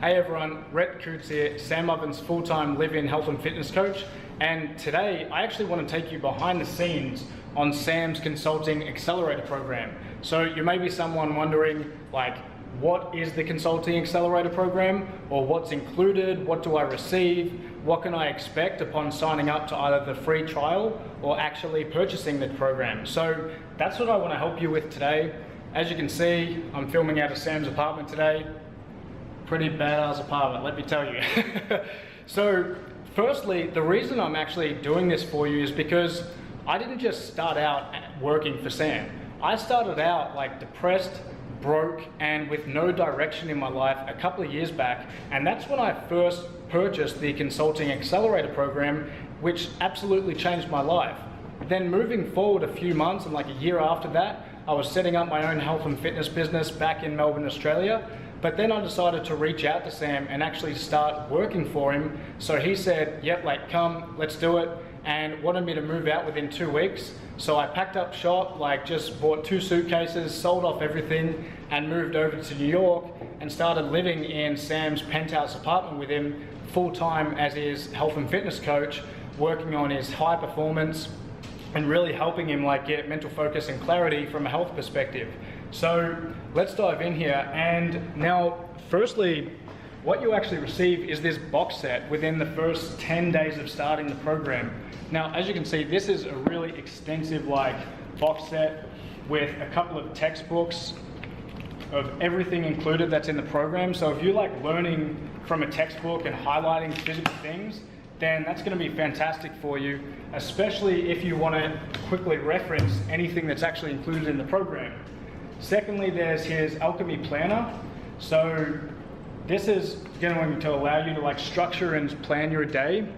Hey everyone, Rhett Coots here, Sam Ovens full-time live-in health and fitness coach, and today I actually want to take you behind the scenes on Sam's Consulting Accelerator Program. So you may be someone wondering, like, what is the Consulting Accelerator Program, or what's included, what do I receive, what can I expect upon signing up to either the free trial or actually purchasing the program. So that's what I want to help you with today. As you can see, I'm filming out of Sam's apartment today. Pretty badass apartment, let me tell you. So firstly, the reason I'm actually doing this for you is because I didn't just start out working for Sam. I started out like depressed, broke, and with no direction in my life a couple of years back, and that's when I first purchased the Consulting Accelerator Program, which absolutely changed my life. Then moving forward a few months and like a year after that, I was setting up my own health and fitness business back in Melbourne, Australia. But then I decided to reach out to Sam and actually start working for him. So he said, yep, like, come, let's do it, and wanted me to move out within 2 weeks. So I packed up shop, like just bought 2 suitcases, sold off everything, and moved over to New York and started living in Sam's penthouse apartment with him full-time as his health and fitness coach, working on his high performance and really helping him like get mental focus and clarity from a health perspective. So let's dive in here. And now, firstly, what you actually receive is this box set within the first 10 days of starting the program. Now, as you can see, this is a really extensive like box set with a couple of textbooks of everything included that's in the program. So if you like learning from a textbook and highlighting physical things, then that's going to be fantastic for you, especially if you want to quickly reference anything that's actually included in the program. Secondly, there's his Alchemy Planner. So this is going to allow you to like structure and plan your day.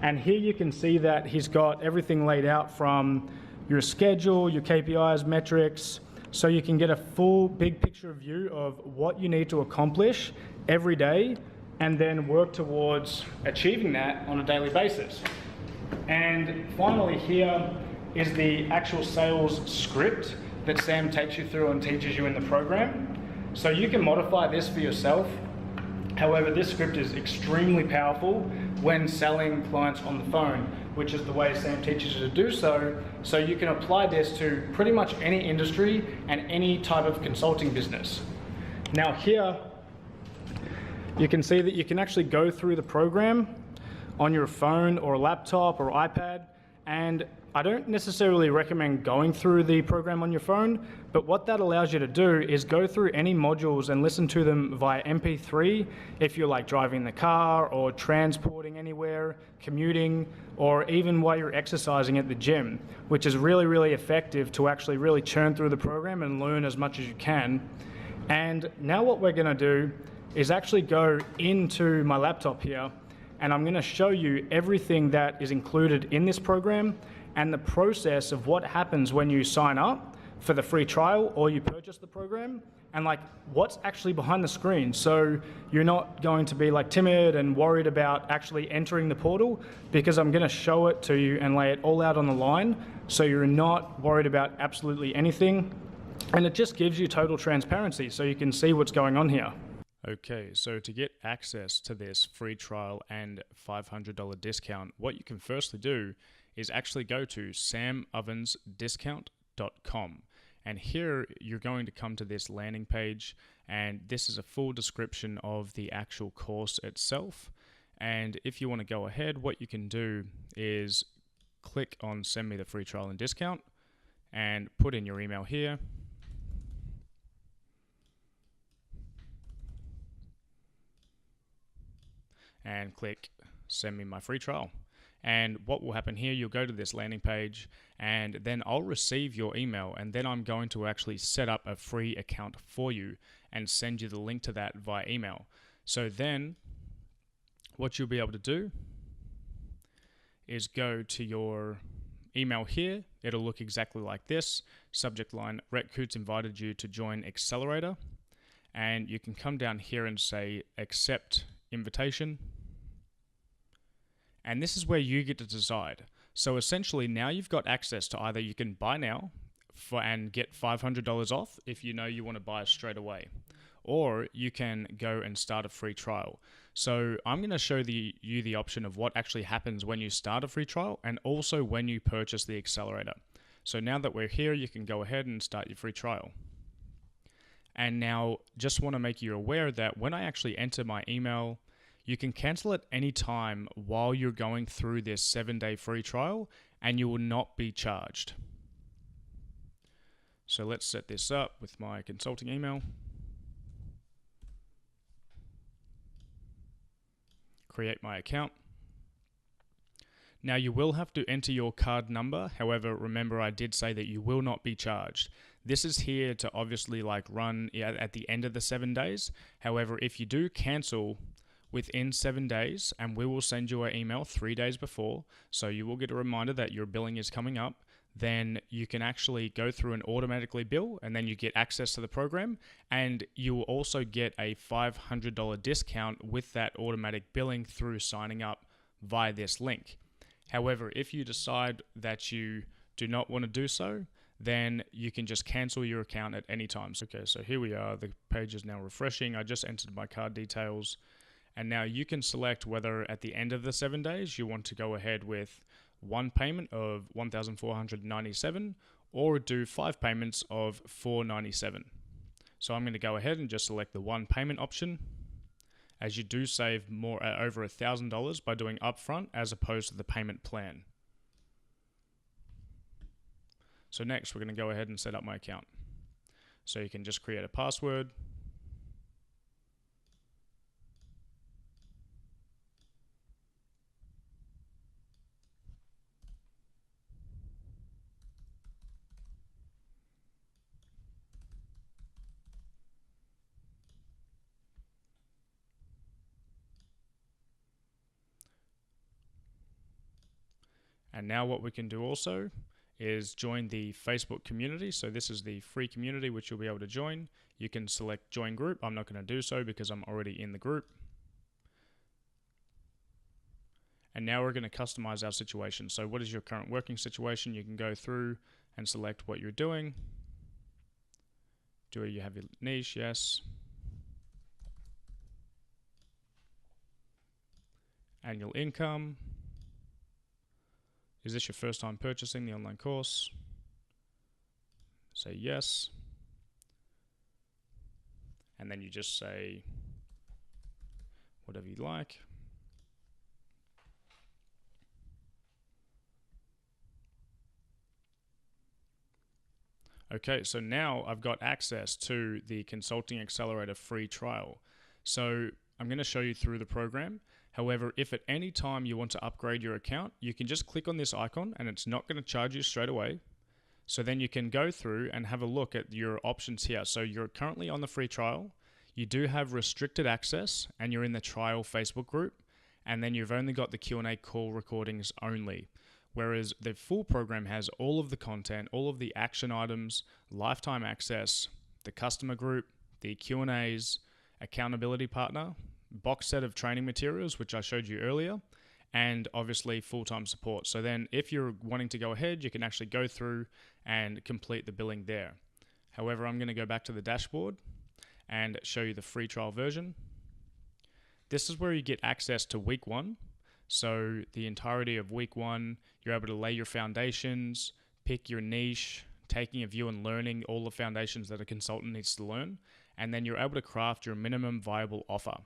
And here you can see that he's got everything laid out from your schedule, your KPIs, metrics, so you can get a full big picture view of what you need to accomplish every day and then work towards achieving that on a daily basis. And finally, here is the actual sales script that Sam takes you through and teaches you in the program. So you can modify this for yourself. However, this script is extremely powerful when selling clients on the phone, which is the way Sam teaches you to do so. So you can apply this to pretty much any industry and any type of consulting business. Now here, you can see that you can actually go through the program on your phone or laptop or iPad, and I don't necessarily recommend going through the program on your phone, but what that allows you to do is go through any modules and listen to them via MP3 if you're like driving the car or transporting anywhere, commuting, or even while you're exercising at the gym, which is really, really effective to actually really churn through the program and learn as much as you can. And now what we're going to do is actually go into my laptop here, and I'm going to show you everything that is included in this program and the process of what happens when you sign up for the free trial or you purchase the program, and like what's actually behind the screen. So you're not going to be like timid and worried about actually entering the portal, because I'm going to show it to you and lay it all out on the line, so you're not worried about absolutely anything, and it just gives you total transparency so you can see what's going on here. Okay, so to get access to this free trial and $500 discount, what you can firstly do is actually go to samovensdiscount.com, and here you're going to come to this landing page, and this is a full description of the actual course itself. And if you want to go ahead, what you can do is click on send me the free trial and discount and put in your email here. And click send me my free trial. And what will happen here, you'll go to this landing page, and then I'll receive your email, and then I'm going to actually set up a free account for you and send you the link to that via email. So then what you'll be able to do is go to your email here. It'll look exactly like this. Subject line, Rhett Coots invited you to join Accelerator. And you can come down here and say accept invitation. And this is where you get to decide. So essentially now you've got access to either you can buy now and get $500 off if you know you want to buy straight away, or you can go and start a free trial. So I'm going to show you the option of what actually happens when you start a free trial and also when you purchase the accelerator. So now that we're here, you can go ahead and start your free trial. And now just want to make you aware that when I actually enter my email, you can cancel at any time while you're going through this 7-day free trial and you will not be charged. So let's set this up with my consulting email. Create my account. Now you will have to enter your card number. However, remember I did say that you will not be charged. This is here to obviously run at the end of the 7 days. However, if you do cancel within 7 days, and we will send you an email 3 days before, so you will get a reminder that your billing is coming up, then you can actually go through and automatically bill, and then you get access to the program, and you will also get a $500 discount with that automatic billing through signing up via this link. However, if you decide that you do not want to do so, then you can just cancel your account at any time. Okay, so here we are. The page is now refreshing. I just entered my card details, and now you can select whether at the end of the 7 days you want to go ahead with one payment of $1,497 or do 5 payments of $497. So I'm going to go ahead and just select the one payment option, as you do save more over $1,000 by doing upfront as opposed to the payment plan. So next we're going to go ahead and set up my account. So you can just create a password. And now what we can do also is join the Facebook community. So this is the free community which you'll be able to join. You can select join group. I'm not going to do so because I'm already in the group. And now we're going to customize our situation. So what is your current working situation? You can go through and select what you're doing. Do you have your niche? Yes. Annual income. Is this your first time purchasing the online course? Say yes. And then you just say whatever you like. Okay, so now I've got access to the Consulting Accelerator free trial. So I'm going to show you through the program. However, if at any time you want to upgrade your account, you can just click on this icon and it's not going to charge you straight away. So then you can go through and have a look at your options here. So you're currently on the free trial, you do have restricted access, and you're in the trial Facebook group, and then you've only got the Q&A call recordings only. Whereas the full program has all of the content, all of the action items, lifetime access, the customer group, the Q&As, accountability partner, box set of training materials, which I showed you earlier, and obviously full-time support. So then if you're wanting to go ahead, you can actually go through and complete the billing there. However, I'm going to go back to the dashboard and show you the free trial version. This is where you get access to week 1. So the entirety of week 1, you're able to lay your foundations, pick your niche, taking a view and learning all the foundations that a consultant needs to learn, and then you're able to craft your minimum viable offer.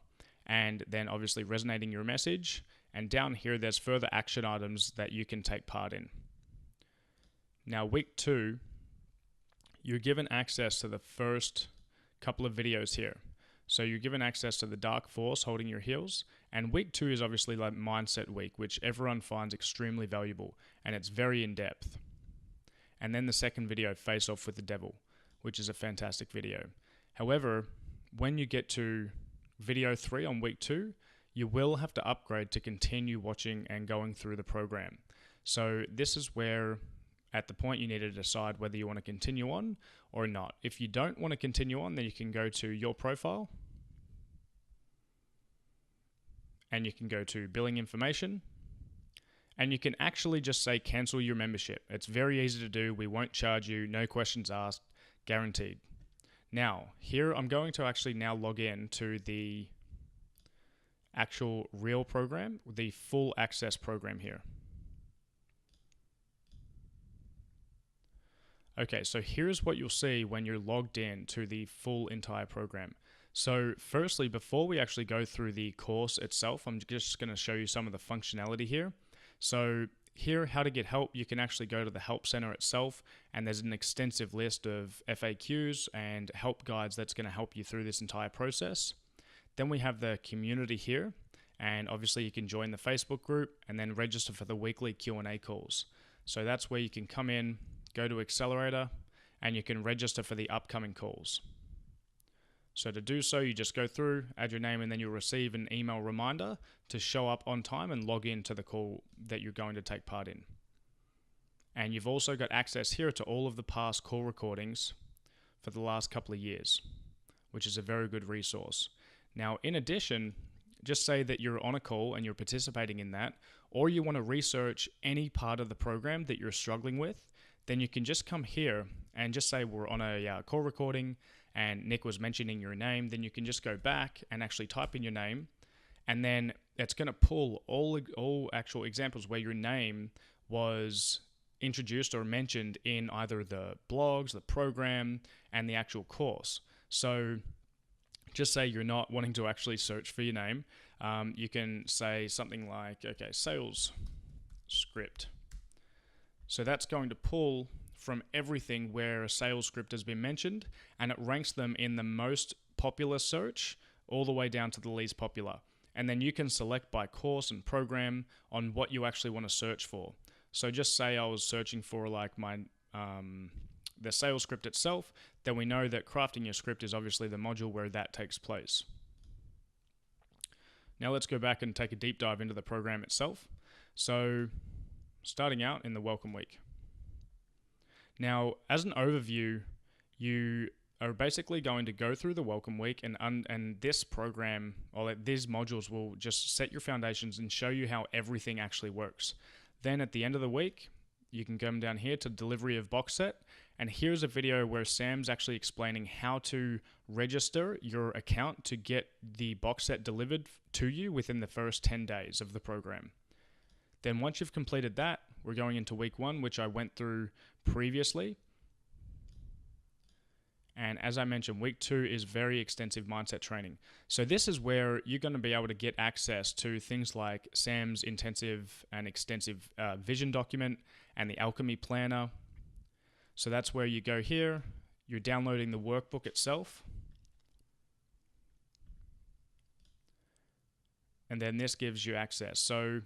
And then obviously resonating your message. And down here, there's further action items that you can take part in. Now, week 2, you're given access to the first couple of videos here. So you're given access to the dark force holding your heels. And week 2 is obviously like mindset week, which everyone finds extremely valuable. And it's very in depth. And then the second video, face off with the devil, which is a fantastic video. However, when you get to video 3 on week 2, you will have to upgrade to continue watching and going through the program. So this is where at the point you need to decide whether you want to continue on or not. If you don't want to continue on, then you can go to your profile and you can go to billing information and you can actually just say cancel your membership. It's very easy to do. We won't charge you. No questions asked. Guaranteed. Now, here I'm going to actually now log in to the actual real program, the full access program here. Okay, so here's what you'll see when you're logged in to the full entire program. So firstly, before we actually go through the course itself, I'm just going to show you some of the functionality here. So here, how to get help, you can actually go to the help center itself, and there's an extensive list of FAQs and help guides that's going to help you through this entire process. Then we have the community here, and obviously you can join the Facebook group and then register for the weekly Q&A calls. So that's where you can come in, go to Accelerator, and you can register for the upcoming calls. So to do so, you just go through, add your name, and then you'll receive an email reminder to show up on time and log in to the call that you're going to take part in. And you've also got access here to all of the past call recordings for the last couple of years, which is a very good resource. Now, in addition, just say that you're on a call and you're participating in that, or you want to research any part of the program that you're struggling with, then you can just come here and just say we're on a call recording and Nick was mentioning your name. Then you can just go back and actually type in your name, and then it's going to pull all actual examples where your name was introduced or mentioned in either the blogs, the program, and the actual course. So just say you're not wanting to actually search for your name. You can say something like, okay, sales script. So that's going to pull from everything where a sales script has been mentioned, and it ranks them in the most popular search all the way down to the least popular. And then you can select by course and program on what you actually want to search for. So just say I was searching for like my the sales script itself, then we know that crafting your script is obviously the module where that takes place. Now let's go back and take a deep dive into the program itself. So starting out in the welcome week. Now, as an overview, you are basically going to go through the welcome week, and this program, or these modules, will just set your foundations and show you how everything actually works. Then at the end of the week, you can come down here to delivery of boxset, and here's a video where Sam's actually explaining how to register your account to get the boxset delivered to you within the first 10 days of the program. Then once you've completed that, we're going into week 1, which I went through previously. And as I mentioned, week 2 is very extensive mindset training. So this is where you're going to be able to get access to things like Sam's intensive and extensive vision document and the Alchemy Planner. So that's where you go here, you're downloading the workbook itself. And then this gives you access. So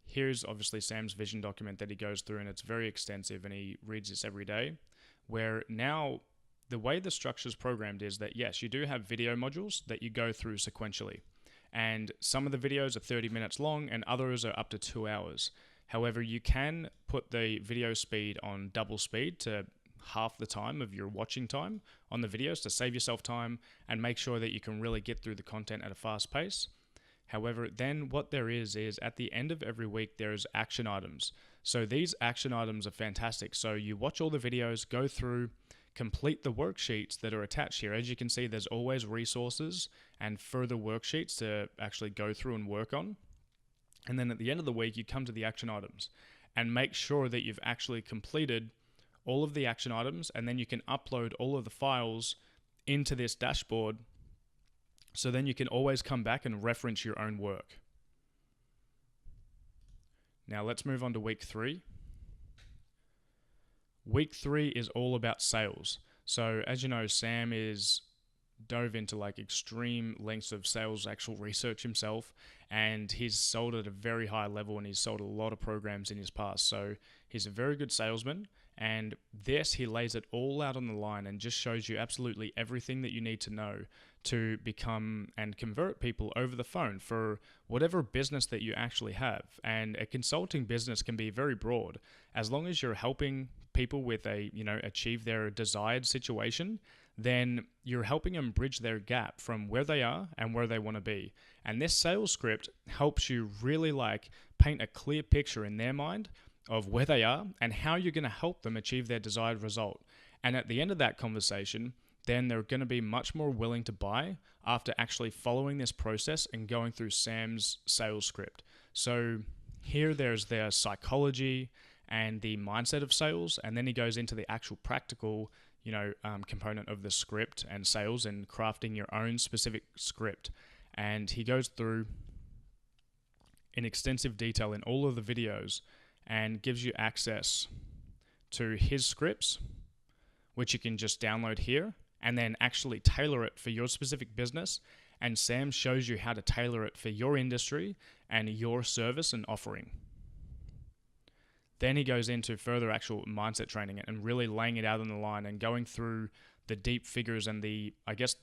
here's obviously Sam's vision document that he goes through, and it's very extensive, and he reads this every day. Where now the way the structure is programmed is that yes, you do have video modules that you go through sequentially, and some of the videos are 30 minutes long and others are up to 2 hours. However, you can put the video speed on double speed to half the time of your watching time on the videos to save yourself time and make sure that you can really get through the content at a fast pace. However, then what there is at the end of every week, there's action items. So these action items are fantastic. So you watch all the videos, go through, complete the worksheets that are attached here. As you can see, there's always resources and further worksheets to actually go through and work on. And then at the end of the week, you come to the action items and make sure that you've actually completed all of the action items, and then you can upload all of the files into this dashboard. So then you can always come back and reference your own work. Now let's move on to week 3. Week 3 is all about sales. So as you know, Sam is dove into like extreme lengths of sales actual research himself, and he's sold at a very high level, and he's sold a lot of programs in his past. So he's a very good salesman, and this, he lays it all out on the line and just shows you absolutely everything that you need to know to become and convert people over the phone for whatever business that you actually have. And a consulting business can be very broad. As long as you're helping people with achieve their desired situation, then you're helping them bridge their gap from where they are and where they want to be. And this sales script helps you really paint a clear picture in their mind of where they are and how you're going to help them achieve their desired result. And at the end of that conversation, then they're going to be much more willing to buy after actually following this process and going through Sam's sales script. So here there's their psychology and the mindset of sales, and then he goes into the actual practical, component of the script and sales and crafting your own specific script. And he goes through in extensive detail in all of the videos and gives you access to his scripts, which you can just download here and then actually tailor it for your specific business. And Sam shows you how to tailor it for your industry and your service and offering. Then he goes into further actual mindset training and really laying it out on the line and going through the deep figures and the,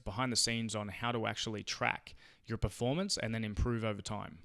behind the scenes on how to actually track your performance and then improve over time.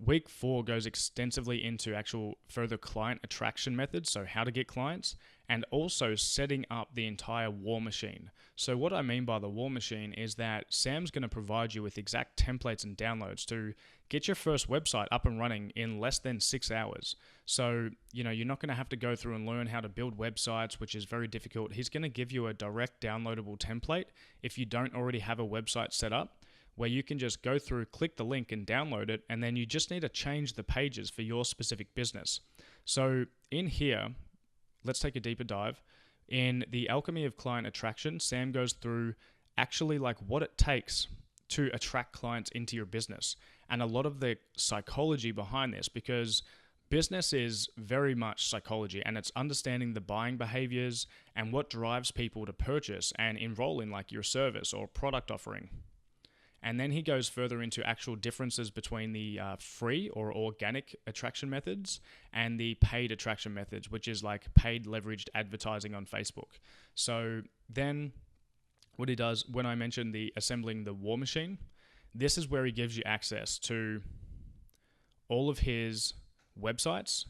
Week 4 goes extensively into actual further client attraction methods, so how to get clients, and also setting up the entire war machine. So what I mean by the war machine is that Sam's going to provide you with exact templates and downloads to get your first website up and running in less than 6 hours. So, you're not going to have to go through and learn how to build websites, which is very difficult. He's going to give you a direct downloadable template if you don't already have a website set up, where you can just go through, click the link and download it, and then you just need to change the pages for your specific business. So in here, let's take a deeper dive. In the Alchemy of Client Attraction, Sam goes through actually what it takes to attract clients into your business and a lot of the psychology behind this, because business is very much psychology and it's understanding the buying behaviors and what drives people to purchase and enroll in your service or product offering. And then he goes further into actual differences between the free or organic attraction methods and the paid attraction methods, which is paid leveraged advertising on Facebook. So then what he does, when I mentioned the assembling the war machine, this is where he gives you access to all of his websites,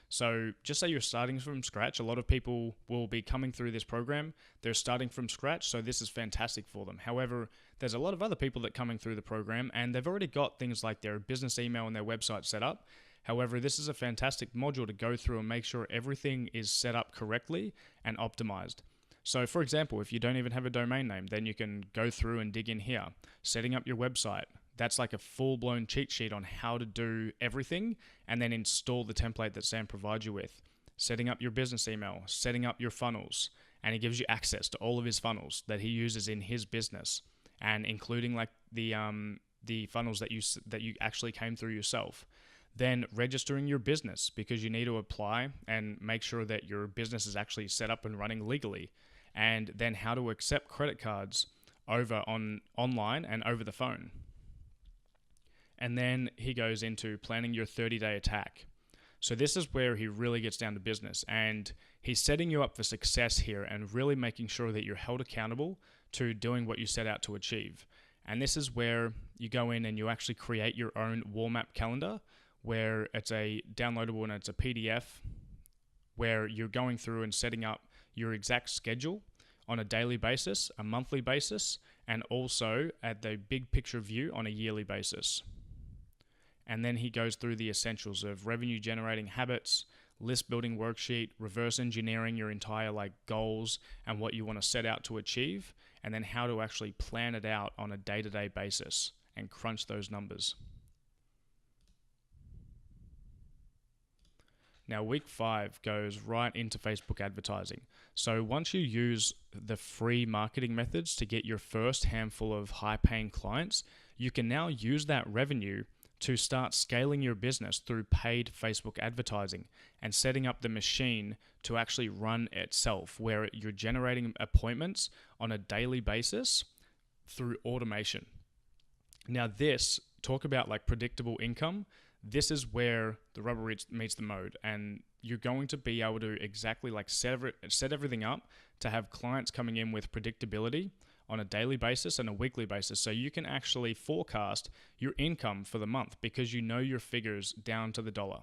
so just say you're starting from scratch. A lot of people will be coming through this program. They're starting from scratch, so this is fantastic for them. However, there's a lot of other people that are coming through the program and they've already got things like their business email and their website set up. However, this is a fantastic module to go through and make sure everything is set up correctly and optimized. So for example, if you don't even have a domain name, then you can go through and dig in here, setting up your website. That's like a full-blown cheat sheet on how to do everything and then install the template that Sam provides you with. Setting up your business email, setting up your funnels, and he gives you access to all of his funnels that he uses in his business, and including the funnels that you actually came through yourself. Then registering your business, because you need to apply and make sure that your business is actually set up and running legally. And then how to accept credit cards over online and over the phone. And then he goes into planning your 30-day attack. So this is where he really gets down to business, and he's setting you up for success here and really making sure that you're held accountable to doing what you set out to achieve. And this is where you go in and you actually create your own wall map calendar, where it's a downloadable and it's a PDF, where you're going through and setting up your exact schedule on a daily basis, a monthly basis, and also at the big picture view on a yearly basis. And then he goes through the essentials of revenue generating habits, list building worksheet, reverse engineering your entire goals and what you want to set out to achieve, and then how to actually plan it out on a day-to-day basis and crunch those numbers. Now, week 5 goes right into Facebook advertising. So once you use the free marketing methods to get your first handful of high-paying clients, you can now use that revenue to start scaling your business through paid Facebook advertising and setting up the machine to actually run itself, where you're generating appointments on a daily basis through automation. Now talk about predictable income. This is where the rubber meets the road, and you're going to be able to exactly set everything up to have clients coming in with predictability on a daily basis and a weekly basis, so you can actually forecast your income for the month because you know your figures down to the dollar.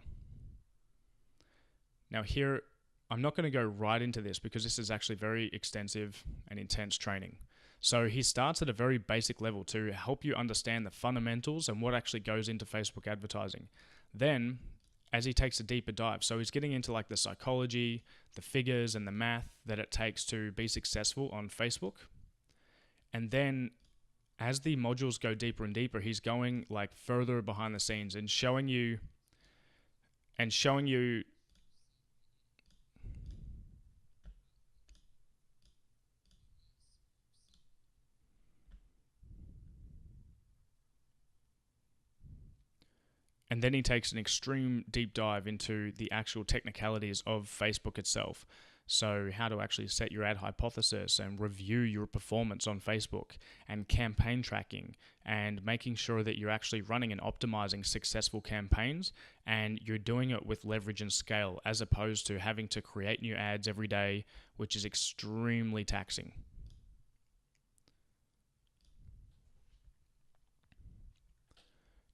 Now here, I'm not going to go right into this because this is actually very extensive and intense training. So he starts at a very basic level to help you understand the fundamentals and what actually goes into Facebook advertising. Then, as he takes a deeper dive. So he's getting into like the psychology, the figures, and the math that it takes to be successful on Facebook. And then as the modules go deeper and deeper, he's going like further behind the scenes and showing you and then he takes an extreme deep dive into the actual technicalities of Facebook itself. So how to actually set your ad hypothesis and review your performance on Facebook, and campaign tracking, and making sure that you're actually running and optimizing successful campaigns, and you're doing it with leverage and scale, as opposed to having to create new ads every day, which is extremely taxing.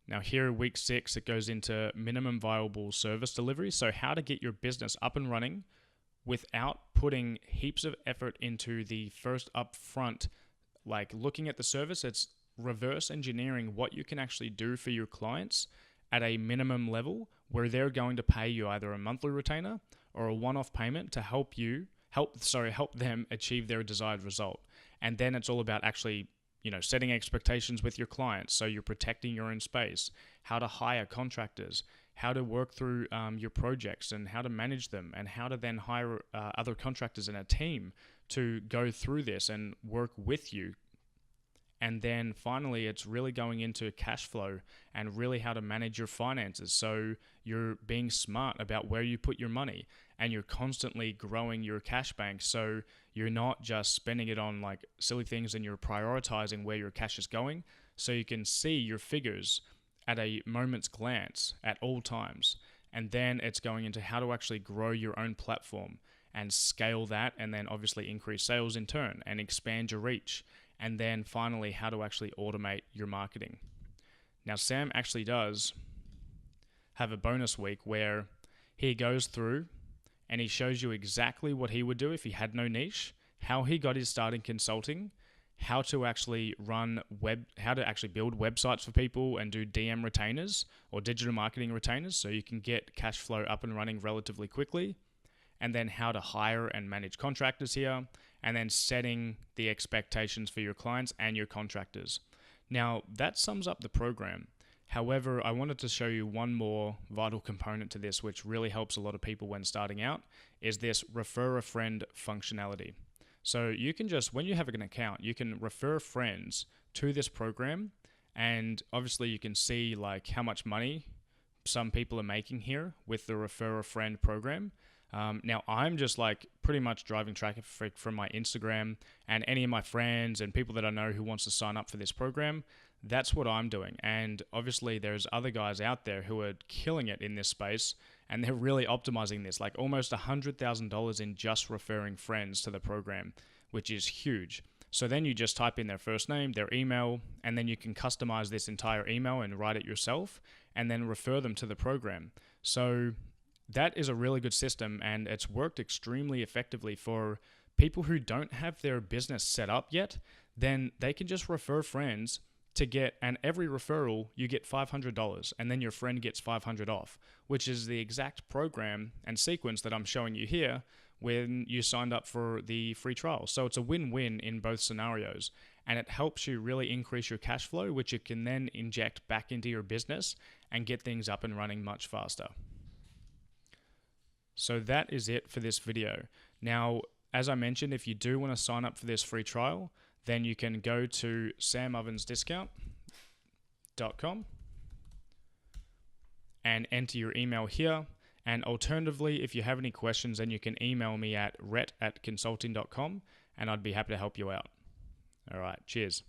Now here, week 6, it goes into minimum viable service delivery. So how to get your business up and running without putting heaps of effort into the first upfront, like looking at the service. It's reverse engineering what you can actually do for your clients at a minimum level, where they're going to pay you either a monthly retainer or a one-off payment to help them achieve their desired result. And then it's all about actually, setting expectations with your clients, so you're protecting your own space, how to hire contractors, how to work through your projects and how to manage them, and how to then hire other contractors in a team to go through this and work with you. And then finally, it's really going into cash flow and really how to manage your finances. So you're being smart about where you put your money, and you're constantly growing your cash bank. So you're not just spending it on like silly things, and you're prioritizing where your cash is going, so you can see your figures at a moment's glance at all times. And then it's going into how to actually grow your own platform and scale that, and then obviously increase sales in turn and expand your reach. And then finally, how to actually automate your marketing. Now, Sam actually does have a bonus week where he goes through and he shows you exactly what he would do if he had no niche, how he got his start in consulting, how to actually build websites for people and do DM retainers or digital marketing retainers, so you can get cash flow up and running relatively quickly, and then how to hire and manage contractors here, and then setting the expectations for your clients and your contractors. Now, that sums up the program. However, I wanted to show you one more vital component to this, which really helps a lot of people when starting out, is this refer a friend functionality. So you can just, when you have an account, you can refer friends to this program, and obviously you can see like how much money some people are making here with the refer a friend program. Now I'm just like pretty much driving traffic from my Instagram, and any of my friends and people that I know who wants to sign up for this program. That's what I'm doing. And obviously there's other guys out there who are killing it in this space, and they're really optimizing this, like almost $100,000 in just referring friends to the program, which is huge. So then you just type in their first name, their email, and then you can customize this entire email and write it yourself, and then refer them to the program. So that is a really good system, and it's worked extremely effectively for people who don't have their business set up yet. Then they can just refer friends to get, and every referral you get $500, and then your friend gets $500 off, which is the exact program and sequence that I'm showing you here when you signed up for the free trial. So it's a win-win in both scenarios, and it helps you really increase your cash flow, which you can then inject back into your business and get things up and running much faster. So that is it for this video. Now, as I mentioned, if you do want to sign up for this free trial, then you can go to samothensdiscount.com and enter your email here. And alternatively, if you have any questions, then you can email me at ret@consulting.com, and I'd be happy to help you out. All right, cheers.